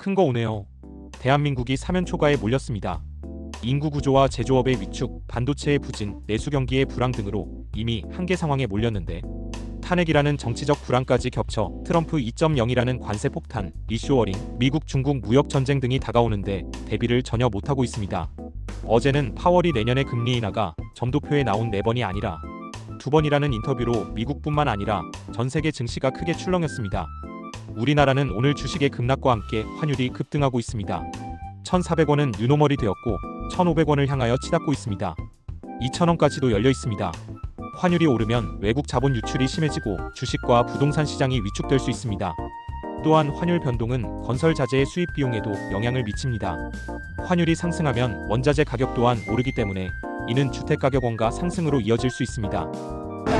큰 거 오네요. 대한민국이 사면초가에 몰렸습니다. 인구 구조와 제조업의 위축, 반도체의 부진, 내수 경기의 불황 등으로 이미 한계 상황에 몰렸는데 탄핵이라는 정치적 불안까지 겹쳐 트럼프 2.0이라는 관세 폭탄, 이슈워링, 미국 중국 무역 전쟁 등이 다가오는데 대비를 전혀 못하고 있습니다. 어제는 파월이 내년에 금리 인하가 점도표에 나온 4번이 아니라 2번이라는 인터뷰로 미국뿐만 아니라 전 세계 증시가 크게 출렁였습니다. 우리나라는 오늘 주식의 급락과 함께 환율이 급등하고 있습니다. 1,400원은 뉴노멀이 되었고 1,500원을 향하여 치닫고 있습니다. 2,000원까지도 열려 있습니다. 환율이 오르면 외국 자본 유출이 심해지고 주식과 부동산 시장이 위축될 수 있습니다. 또한 환율 변동은 건설 자재의 수입 비용에도 영향을 미칩니다. 환율이 상승하면 원자재 가격 또한 오르기 때문에 이는 주택 가격 원가 상승으로 이어질 수 있습니다.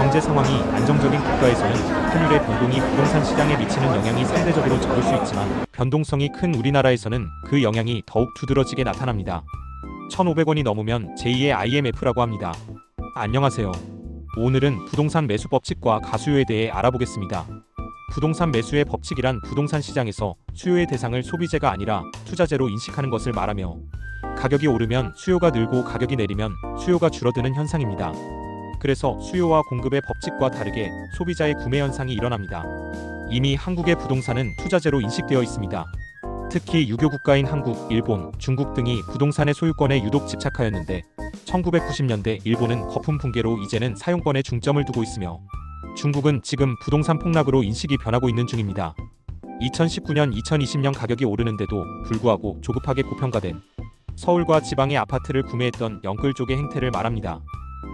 경제 상황이 안정적인 국가에서는 환율의 변동이 부동산 시장에 미치는 영향이 상대적으로 적을 수 있지만 변동성이 큰 우리나라에서는 그 영향이 더욱 두드러지게 나타납니다. 1,500원이 넘으면 제2의 IMF라고 합니다. 안녕하세요. 오늘은 부동산 매수 법칙과 가수요에 대해 알아보겠습니다. 부동산 매수의 법칙이란 부동산 시장에서 수요의 대상을 소비재가 아니라 투자재로 인식하는 것을 말하며 가격이 오르면 수요가 늘고 가격이 내리면 수요가 줄어드는 현상입니다. 그래서 수요와 공급의 법칙과 다르게 소비자의 구매 현상이 일어납니다. 이미 한국의 부동산은 투자재로 인식되어 있습니다. 특히 유교 국가인 한국, 일본, 중국 등이 부동산의 소유권에 유독 집착하였는데 1990년대 일본은 거품 붕괴로 이제는 사용권에 중점을 두고 있으며 중국은 지금 부동산 폭락으로 인식이 변하고 있는 중입니다. 2019년, 2020년 가격이 오르는데도 불구하고 조급하게 고평가된 서울과 지방의 아파트를 구매했던 영끌족의 행태를 말합니다.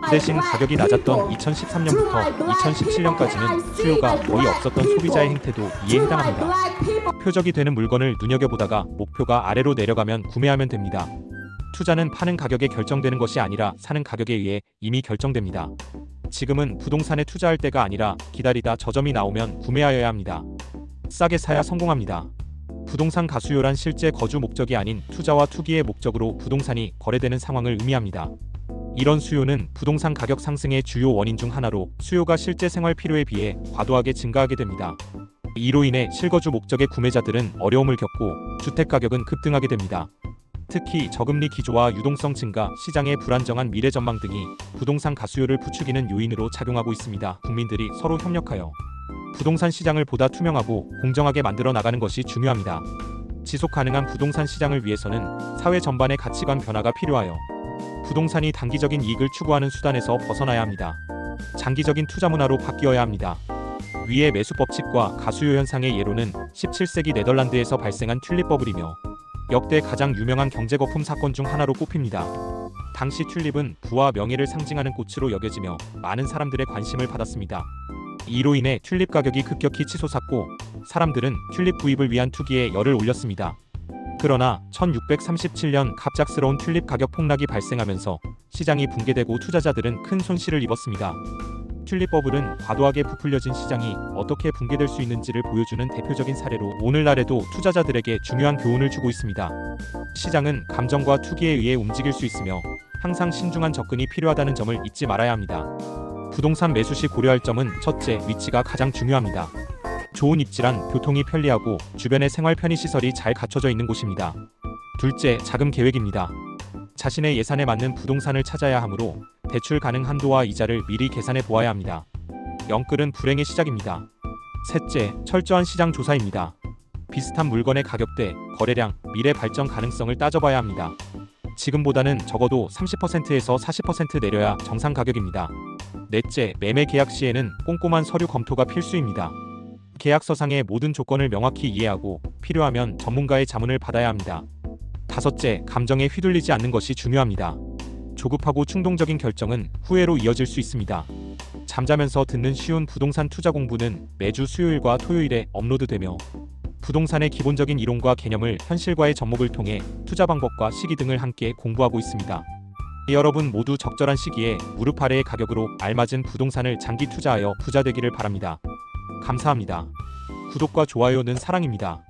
그 대신 가격이 낮았던 2013년부터 2017년까지는 수요가 거의 없었던 소비자의 행태도 이에 해당합니다. 표적이 되는 물건을 눈여겨보다가 목표가 아래로 내려가면 구매하면 됩니다. 투자는 파는 가격에 결정되는 것이 아니라 사는 가격에 의해 이미 결정됩니다. 지금은 부동산에 투자할 때가 아니라 기다리다 저점이 나오면 구매하여야 합니다. 싸게 사야 성공합니다. 부동산 가수요란 실제 거주 목적이 아닌 투자와 투기의 목적으로 부동산이 거래되는 상황을 의미합니다. 이런 수요는 부동산 가격 상승의 주요 원인 중 하나로 수요가 실제 생활 필요에 비해 과도하게 증가하게 됩니다. 이로 인해 실거주 목적의 구매자들은 어려움을 겪고 주택 가격은 급등하게 됩니다. 특히 저금리 기조와 유동성 증가, 시장의 불안정한 미래 전망 등이 부동산 가수요를 부추기는 요인으로 작용하고 있습니다. 국민들이 서로 협력하여 부동산 시장을 보다 투명하고 공정하게 만들어 나가는 것이 중요합니다. 지속 가능한 부동산 시장을 위해서는 사회 전반의 가치관 변화가 필요하여 부동산이 단기적인 이익을 추구하는 수단에서 벗어나야 합니다. 장기적인 투자 문화로 바뀌어야 합니다. 위의 매수 법칙과 가수요 현상의 예로는 17세기 네덜란드에서 발생한 튤립 버블이며 역대 가장 유명한 경제 거품 사건 중 하나로 꼽힙니다. 당시 튤립은 부와 명예를 상징하는 꽃으로 여겨지며 많은 사람들의 관심을 받았습니다. 이로 인해 튤립 가격이 급격히 치솟았고 사람들은 튤립 구입을 위한 투기에 열을 올렸습니다. 그러나 1637년 갑작스러운 튤립 가격 폭락이 발생하면서 시장이 붕괴되고 투자자들은 큰 손실을 입었습니다. 튤립 버블은 과도하게 부풀려진 시장이 어떻게 붕괴될 수 있는지를 보여주는 대표적인 사례로 오늘날에도 투자자들에게 중요한 교훈을 주고 있습니다. 시장은 감정과 투기에 의해 움직일 수 있으며 항상 신중한 접근이 필요하다는 점을 잊지 말아야 합니다. 부동산 매수 시 고려할 점은 첫째, 위치가 가장 중요합니다. 좋은 입지란 교통이 편리하고 주변에 생활 편의시설이 잘 갖춰져 있는 곳입니다. 둘째, 자금 계획입니다. 자신의 예산에 맞는 부동산을 찾아야 하므로 대출 가능 한도와 이자를 미리 계산해 보아야 합니다. 영끌은 불행의 시작입니다. 셋째, 철저한 시장 조사입니다. 비슷한 물건의 가격대, 거래량, 미래 발전 가능성을 따져봐야 합니다. 지금보다는 적어도 30%에서 40% 내려야 정상 가격입니다. 넷째, 매매 계약 시에는 꼼꼼한 서류 검토가 필수입니다. 계약서상의 모든 조건을 명확히 이해하고 필요하면 전문가의 자문을 받아야 합니다. 다섯째, 감정에 휘둘리지 않는 것이 중요합니다. 조급하고 충동적인 결정은 후회로 이어질 수 있습니다. 잠자면서 듣는 쉬운 부동산 투자 공부는 매주 수요일과 토요일에 업로드되며 부동산의 기본적인 이론과 개념을 현실과의 접목을 통해 투자 방법과 시기 등을 함께 공부하고 있습니다. 여러분 모두 적절한 시기에 무릎 아래의 가격으로 알맞은 부동산을 장기 투자하여 부자 되기를 바랍니다. 감사합니다. 구독과 좋아요는 사랑입니다.